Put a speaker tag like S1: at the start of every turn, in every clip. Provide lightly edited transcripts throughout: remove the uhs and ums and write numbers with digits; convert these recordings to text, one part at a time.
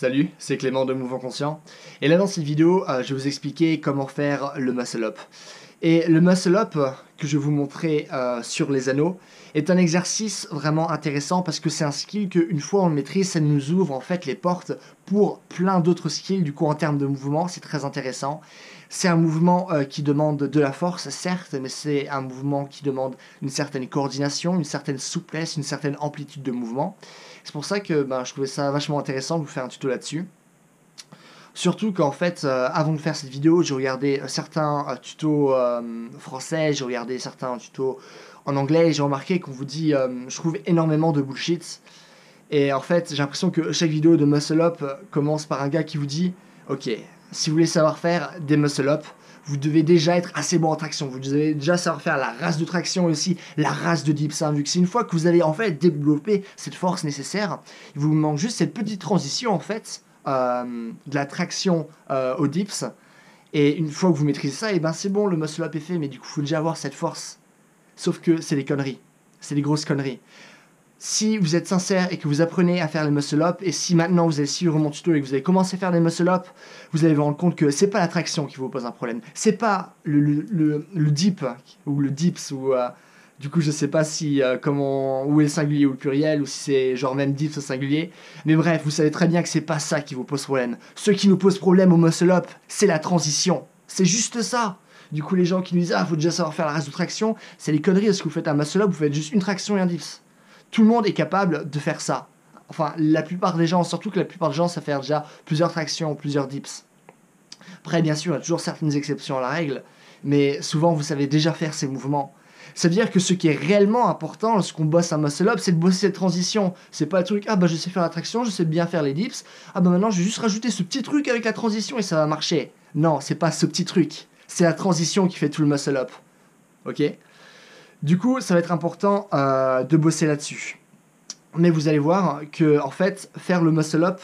S1: Salut, c'est Clément de Mouvement Conscient. Et là dans cette vidéo, je vais vous expliquer comment faire le muscle up. Et le muscle up que je vais vous montrer sur les anneaux est un exercice vraiment intéressant parce que c'est un skill qu'une fois on le maîtrise, ça nous ouvre en fait les portes pour plein d'autres skills. Du coup en termes de mouvement, c'est très intéressant. C'est un mouvement qui demande de la force, certes, mais c'est un mouvement qui demande une certaine coordination, une certaine souplesse, une certaine amplitude de mouvement. C'est pour ça que je trouvais ça vachement intéressant de vous faire un tuto là-dessus. Surtout qu'en fait, avant de faire cette vidéo, j'ai regardé certains tutos français, j'ai regardé certains tutos en anglais, et j'ai remarqué qu'on vous dit, je trouve, énormément de bullshit. Et en fait, j'ai l'impression que chaque vidéo de muscle up commence par un gars qui vous dit, ok, si vous voulez savoir faire des muscle up, vous devez déjà être assez bon en traction, vous devez déjà savoir faire la race de traction et aussi la race de dips, hein, vu que c'est une fois que vous avez en fait développé cette force nécessaire, il vous manque juste cette petite transition en fait, de la traction au dips, et une fois que vous maîtrisez ça, et ben c'est bon, le muscle up est fait, mais du coup il faut déjà avoir cette force, sauf que c'est des conneries, c'est des grosses conneries. Si vous êtes sincère et que vous apprenez à faire les muscle up, et si maintenant vous allez suivre mon tuto et que vous allez commencer à faire des muscle up, vous allez vous rendre compte que c'est pas la traction qui vous pose un problème. C'est pas le dip ou le dips ou du coup je sais pas si où est le singulier ou le pluriel ou si c'est genre même dips au singulier. Mais bref, vous savez très bien que c'est pas ça qui vous pose problème. Ce qui nous pose problème au muscle up, c'est la transition. C'est juste ça. Du coup les gens qui nous disent faut déjà savoir faire la race de traction, c'est les conneries parce que vous faites un muscle up, vous faites juste une traction et un dips. Tout le monde est capable de faire ça. Enfin, la plupart des gens, surtout que la plupart des gens savent faire déjà plusieurs tractions, plusieurs dips. Après, bien sûr, il y a toujours certaines exceptions à la règle, mais souvent, vous savez déjà faire ces mouvements. Ça veut dire que ce qui est réellement important lorsqu'on bosse un muscle up, c'est de bosser cette transition. C'est pas le truc, je sais faire la traction, je sais bien faire les dips, maintenant je vais juste rajouter ce petit truc avec la transition et ça va marcher. Non, c'est pas ce petit truc. C'est la transition qui fait tout le muscle up. Ok ? Du coup, ça va être important de bosser là-dessus. Mais vous allez voir que, en fait, faire le muscle up,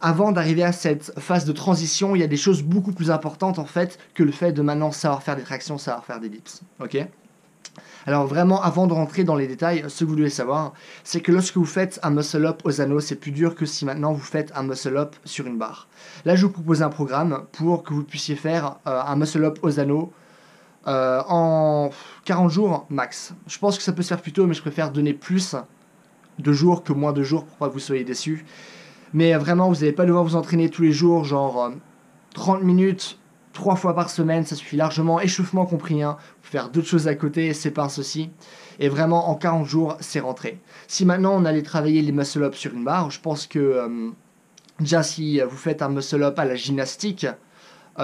S1: avant d'arriver à cette phase de transition, il y a des choses beaucoup plus importantes, en fait, que le fait de maintenant savoir faire des tractions, savoir faire des dips. Ok ? Alors vraiment, avant de rentrer dans les détails, ce que vous devez savoir, c'est que lorsque vous faites un muscle up aux anneaux, c'est plus dur que si maintenant vous faites un muscle up sur une barre. Là, je vous propose un programme pour que vous puissiez faire un muscle up aux anneaux en 40 jours max. Je pense que ça peut se faire plus tôt, mais je préfère donner plus de jours que moins de jours pour pas que vous soyez déçus. Mais vraiment, vous n'allez pas devoir vous entraîner tous les jours, genre 30 minutes, 3 fois par semaine, ça suffit largement, échauffement compris, hein. Vous pouvez faire d'autres choses à côté, c'est pas un souci. Et vraiment, en 40 jours, c'est rentré. Si maintenant on allait travailler les muscle up sur une barre, je pense que déjà si vous faites un muscle up à la gymnastique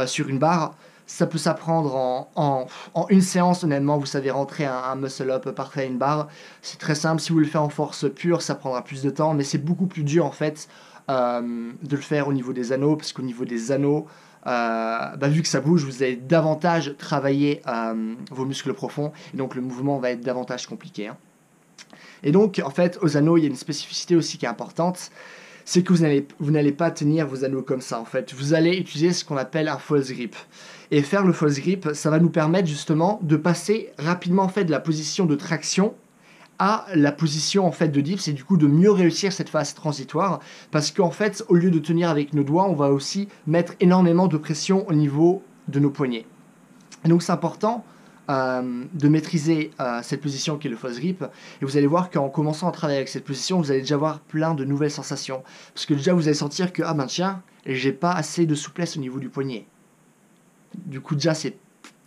S1: sur une barre, ça peut s'apprendre en une séance, honnêtement, vous savez rentrer un muscle up parfait à une barre. C'est très simple, si vous le faites en force pure, ça prendra plus de temps, mais c'est beaucoup plus dur en fait de le faire au niveau des anneaux, parce qu'au niveau des anneaux, vu que ça bouge, vous allez davantage travailler vos muscles profonds, et donc le mouvement va être davantage compliqué. Hein. Et donc, en fait, aux anneaux, il y a une spécificité aussi qui est importante, c'est que vous n'allez pas tenir vos anneaux comme ça, en fait. Vous allez utiliser ce qu'on appelle un false grip. Et faire le false grip, ça va nous permettre justement de passer rapidement en fait de la position de traction à la position en fait de dips et du coup de mieux réussir cette phase transitoire parce qu'en fait au lieu de tenir avec nos doigts, on va aussi mettre énormément de pression au niveau de nos poignets. Et donc c'est important de maîtriser cette position qui est le false grip et vous allez voir qu'en commençant à travailler avec cette position, vous allez déjà avoir plein de nouvelles sensations parce que déjà vous allez sentir que tiens, j'ai pas assez de souplesse au niveau du poignet. Du coup, déjà, c'est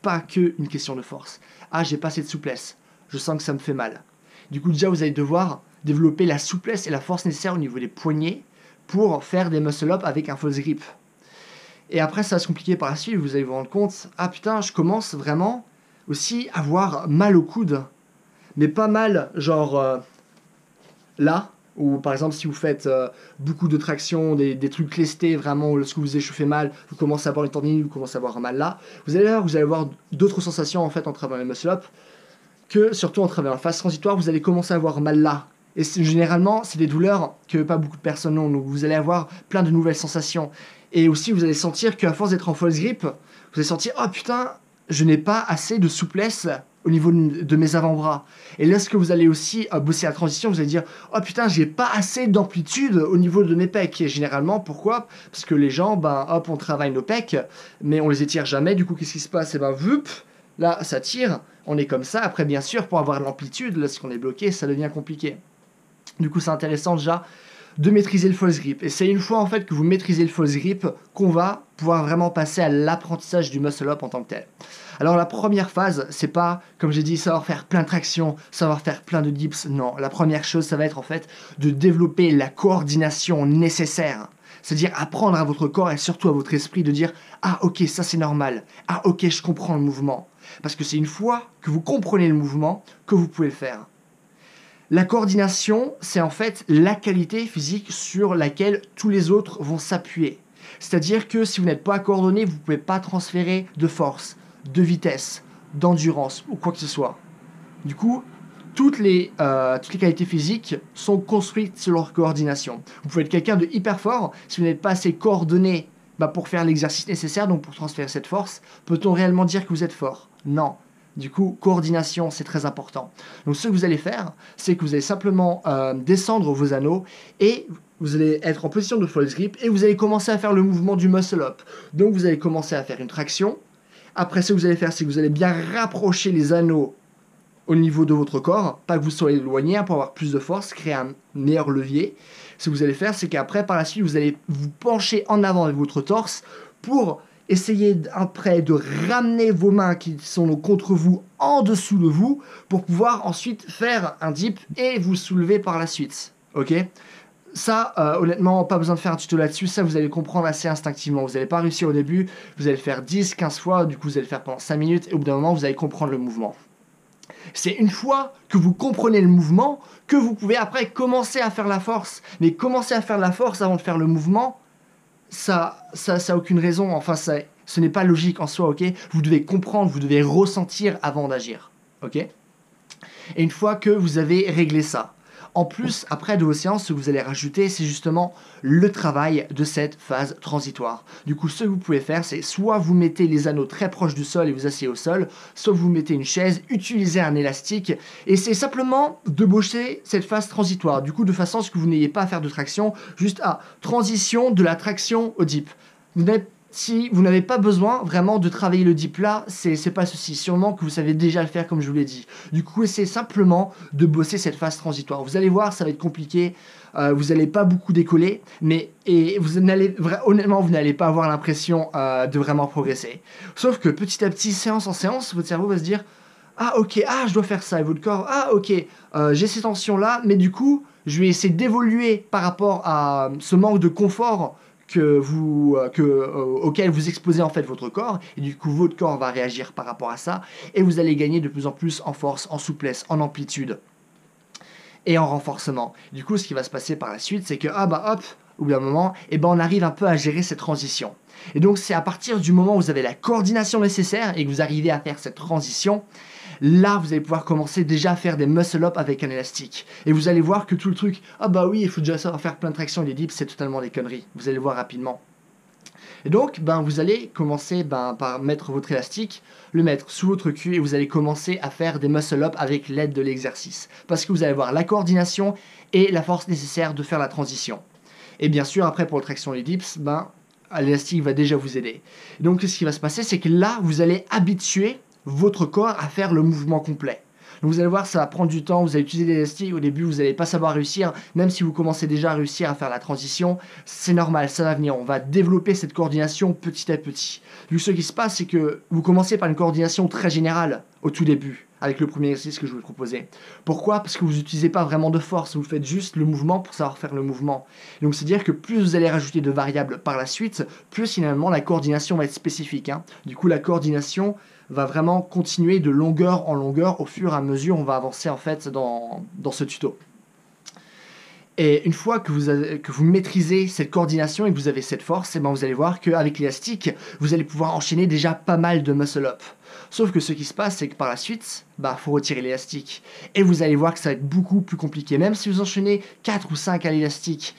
S1: pas que une question de force. J'ai pas assez de souplesse. Je sens que ça me fait mal. Du coup, déjà, vous allez devoir développer la souplesse et la force nécessaires au niveau des poignets pour faire des muscle-up avec un false grip. Et après, ça va se compliquer par la suite. Vous allez vous rendre compte, putain, je commence vraiment aussi à avoir mal au coude. Mais pas mal, genre là. Ou par exemple, si vous faites beaucoup de traction, des trucs lestés, vraiment, lorsque vous échauffez mal, vous commencez à avoir une tendinite, vous commencez à avoir mal là, vous allez avoir d'autres sensations en fait en travaillant le muscle-up, que surtout en travaillant la phase transitoire, vous allez commencer à avoir mal là. Et généralement, c'est des douleurs que pas beaucoup de personnes ont, donc vous allez avoir plein de nouvelles sensations. Et aussi, vous allez sentir qu'à force d'être en false grip, vous allez sentir, putain, je n'ai pas assez de souplesse au niveau de mes avant-bras. Et lorsque vous allez aussi bosser la transition, vous allez dire « Oh putain, j'ai pas assez d'amplitude au niveau de mes pecs. » Et généralement, pourquoi? Parce que les gens, ben hop, on travaille nos pecs, mais on les étire jamais. Du coup, qu'est-ce qui se passe? Et ben, vup, là, ça tire. On est comme ça. Après, bien sûr, pour avoir de l'amplitude, lorsqu'on est bloqué, ça devient compliqué. Du coup, c'est intéressant déjà de maîtriser le false grip. Et c'est une fois en fait que vous maîtrisez le false grip qu'on va pouvoir vraiment passer à l'apprentissage du muscle up en tant que tel. Alors la première phase, c'est pas, comme j'ai dit, savoir faire plein de tractions, savoir faire plein de dips. Non, la première chose, ça va être en fait de développer la coordination nécessaire. C'est-à-dire apprendre à votre corps et surtout à votre esprit de dire « Ah ok, ça c'est normal. Ah ok, je comprends le mouvement. » Parce que c'est une fois que vous comprenez le mouvement que vous pouvez le faire. La coordination, c'est en fait la qualité physique sur laquelle tous les autres vont s'appuyer. C'est-à-dire que si vous n'êtes pas coordonné, vous ne pouvez pas transférer de force, de vitesse, d'endurance ou quoi que ce soit. Du coup, toutes les qualités physiques sont construites sur leur coordination. Vous pouvez être quelqu'un de hyper fort, si vous n'êtes pas assez coordonné pour faire l'exercice nécessaire, donc pour transférer cette force, peut-on réellement dire que vous êtes fort? Non. Du coup, coordination, c'est très important. Donc ce que vous allez faire, c'est que vous allez simplement descendre vos anneaux et vous allez être en position de false grip et vous allez commencer à faire le mouvement du muscle up. Donc vous allez commencer à faire une traction. Après, ce que vous allez faire, c'est que vous allez bien rapprocher les anneaux au niveau de votre corps, pas que vous soyez éloigné pour avoir plus de force, créer un meilleur levier. Ce que vous allez faire, c'est qu'après, par la suite, vous allez vous pencher en avant avec votre torse pour essayer après de ramener vos mains qui sont contre vous en dessous de vous pour pouvoir ensuite faire un dip et vous soulever par la suite. Ok? Ça, honnêtement, pas besoin de faire un tuto là-dessus, ça vous allez comprendre assez instinctivement. Vous n'allez pas réussir au début, vous allez le faire 10, 15 fois, du coup vous allez le faire pendant 5 minutes et au bout d'un moment vous allez comprendre le mouvement. C'est une fois que vous comprenez le mouvement que vous pouvez après commencer à faire la force. Mais commencer à faire la force avant de faire le mouvement, ça a aucune raison, enfin ce n'est pas logique en soi, ok? Vous devez comprendre, vous devez ressentir avant d'agir, ok? Et une fois que vous avez réglé ça, en plus, après de vos séances, ce que vous allez rajouter, c'est justement le travail de cette phase transitoire. Du coup, ce que vous pouvez faire, c'est soit vous mettez les anneaux très proches du sol et vous asseyez au sol, soit vous mettez une chaise, utilisez un élastique, et c'est simplement de bosser cette phase transitoire. Du coup, de façon à ce que vous n'ayez pas à faire de traction, juste à transition de la traction au dip. Si vous n'avez pas besoin vraiment de travailler le dip là, c'est pas ceci. Sûrement que vous savez déjà le faire comme je vous l'ai dit. Du coup, essayez simplement de bosser cette phase transitoire. Vous allez voir, ça va être compliqué. Vous n'allez pas beaucoup décoller, honnêtement, vous n'allez pas avoir l'impression de vraiment progresser. Sauf que petit à petit, séance en séance, votre cerveau va se dire « Ah ok, je dois faire ça ». Et votre corps « Ah ok, j'ai ces tensions-là, mais du coup, je vais essayer d'évoluer par rapport à ce manque de confort auquel vous exposez en fait votre corps, et du coup votre corps va réagir par rapport à ça, et vous allez gagner de plus en plus en force, en souplesse, en amplitude et en renforcement. Du coup, ce qui va se passer par la suite, c'est que hop, au bout d'un moment, on arrive un peu à gérer cette transition. Et donc c'est à partir du moment où vous avez la coordination nécessaire et que vous arrivez à faire cette transition, là vous allez pouvoir commencer déjà à faire des muscle up avec un élastique. Et vous allez voir que tout le truc, oui, il faut déjà savoir faire plein de tractions et des dips, c'est totalement des conneries. Vous allez le voir rapidement. Et donc, vous allez commencer par mettre votre élastique, le mettre sous votre cul et vous allez commencer à faire des muscle up avec l'aide de l'exercice. Parce que vous allez avoir la coordination et la force nécessaire de faire la transition. Et bien sûr, après pour la traction et les dips, l'élastique va déjà vous aider. Et donc, ce qui va se passer, c'est que là, vous allez habituer votre corps à faire le mouvement complet. Donc vous allez voir, ça va prendre du temps, vous allez utiliser l'élastique, au début vous n'allez pas savoir réussir, même si vous commencez déjà à réussir à faire la transition, c'est normal, ça va venir, on va développer cette coordination petit à petit. Donc ce qui se passe, c'est que vous commencez par une coordination très générale au tout début, avec le premier exercice que je vous ai proposé. Pourquoi? Parce que vous n'utilisez pas vraiment de force, vous faites juste le mouvement pour savoir faire le mouvement. Donc c'est-à-dire que plus vous allez rajouter de variables par la suite, plus finalement la coordination va être spécifique. Du coup la coordination va vraiment continuer de longueur en longueur au fur et à mesure on va avancer en fait dans ce tuto. Et une fois que vous maîtrisez cette coordination et que vous avez cette force, vous allez voir qu'avec l'élastique, vous allez pouvoir enchaîner déjà pas mal de muscle up. Sauf que ce qui se passe, c'est que par la suite, faut retirer l'élastique. Et vous allez voir que ça va être beaucoup plus compliqué. Même si vous enchaînez 4 ou 5 à l'élastique,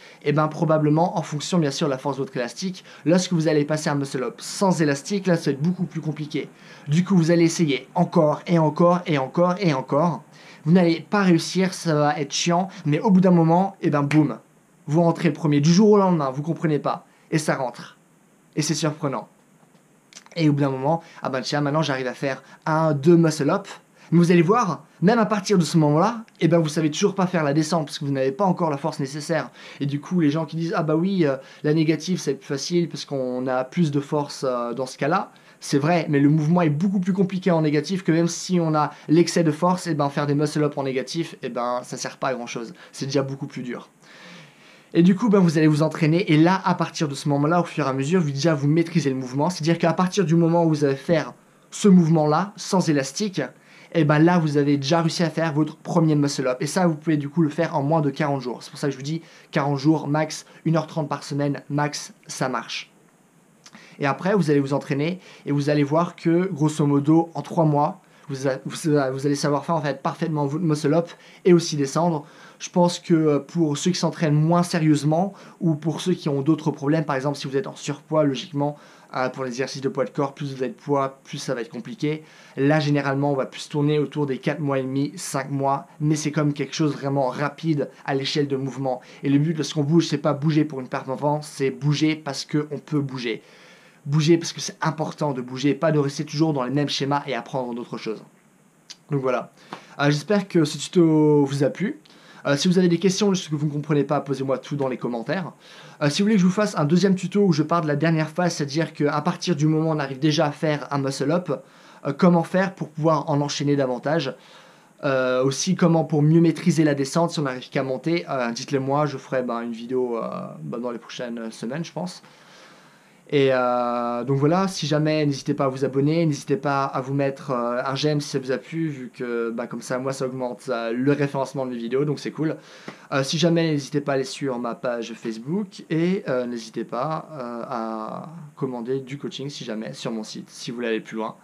S1: probablement, en fonction bien sûr de la force de votre élastique, lorsque vous allez passer un muscle-up sans élastique, là, ça va être beaucoup plus compliqué. Du coup, vous allez essayer encore et encore et encore et encore. Vous n'allez pas réussir, ça va être chiant, mais au bout d'un moment, boum, vous rentrez le premier. Du jour au lendemain, vous comprenez pas. Et ça rentre. Et c'est surprenant. Et au bout d'un moment, tiens, maintenant j'arrive à faire 1, 2 muscle-up. Mais vous allez voir, même à partir de ce moment-là, vous savez toujours pas faire la descente parce que vous n'avez pas encore la force nécessaire. Et du coup, les gens qui disent la négative c'est plus facile parce qu'on a plus de force dans ce cas-là. C'est vrai, mais le mouvement est beaucoup plus compliqué en négatif que même si on a l'excès de force, faire des muscle-up en négatif, ça sert pas à grand-chose. C'est déjà beaucoup plus dur. Et du coup, vous allez vous entraîner. Et là, à partir de ce moment-là, au fur et à mesure, vous maîtrisez le mouvement. C'est-à-dire qu'à partir du moment où vous allez faire ce mouvement-là, sans élastique, là, vous avez déjà réussi à faire votre premier muscle-up. Et ça, vous pouvez du coup le faire en moins de 40 jours. C'est pour ça que je vous dis 40 jours, max, 1h30 par semaine, max, ça marche. Et après, vous allez vous entraîner et vous allez voir que, grosso modo, en 3 mois, vous allez savoir faire en fait parfaitement votre muscle-up et aussi descendre. Je pense que pour ceux qui s'entraînent moins sérieusement ou pour ceux qui ont d'autres problèmes, par exemple si vous êtes en surpoids, logiquement, pour les exercices de poids de corps, plus vous avez de poids, plus ça va être compliqué. Là, généralement, on va plus tourner autour des 4 mois et demi, 5 mois, mais c'est comme quelque chose vraiment rapide à l'échelle de mouvement. Et le but, lorsqu'on bouge, c'est pas bouger pour une performance, c'est bouger parce qu'on peut bouger. Bouger parce que c'est important de bouger, pas de rester toujours dans les mêmes schémas et apprendre d'autres choses. Donc voilà. J'espère que ce tuto vous a plu. Si vous avez des questions, ce que vous ne comprenez pas, posez-moi tout dans les commentaires. Si vous voulez que je vous fasse un deuxième tuto où je parle de la dernière phase, c'est-à-dire qu'à partir du moment où on arrive déjà à faire un muscle-up, comment faire pour pouvoir en enchaîner davantage. Aussi comment pour mieux maîtriser la descente si on n'arrive qu'à monter, dites-le moi, je ferai une vidéo dans les prochaines semaines je pense. Et donc voilà, si jamais, n'hésitez pas à vous abonner, n'hésitez pas à vous mettre un j'aime si ça vous a plu, vu que comme ça, moi, ça augmente le référencement de mes vidéos, donc c'est cool. Si jamais, n'hésitez pas à aller sur ma page Facebook et n'hésitez pas à commander du coaching, si jamais, sur mon site, si vous voulez aller plus loin.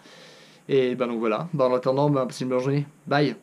S1: Et donc voilà, en attendant, passez une bonne journée. Bye!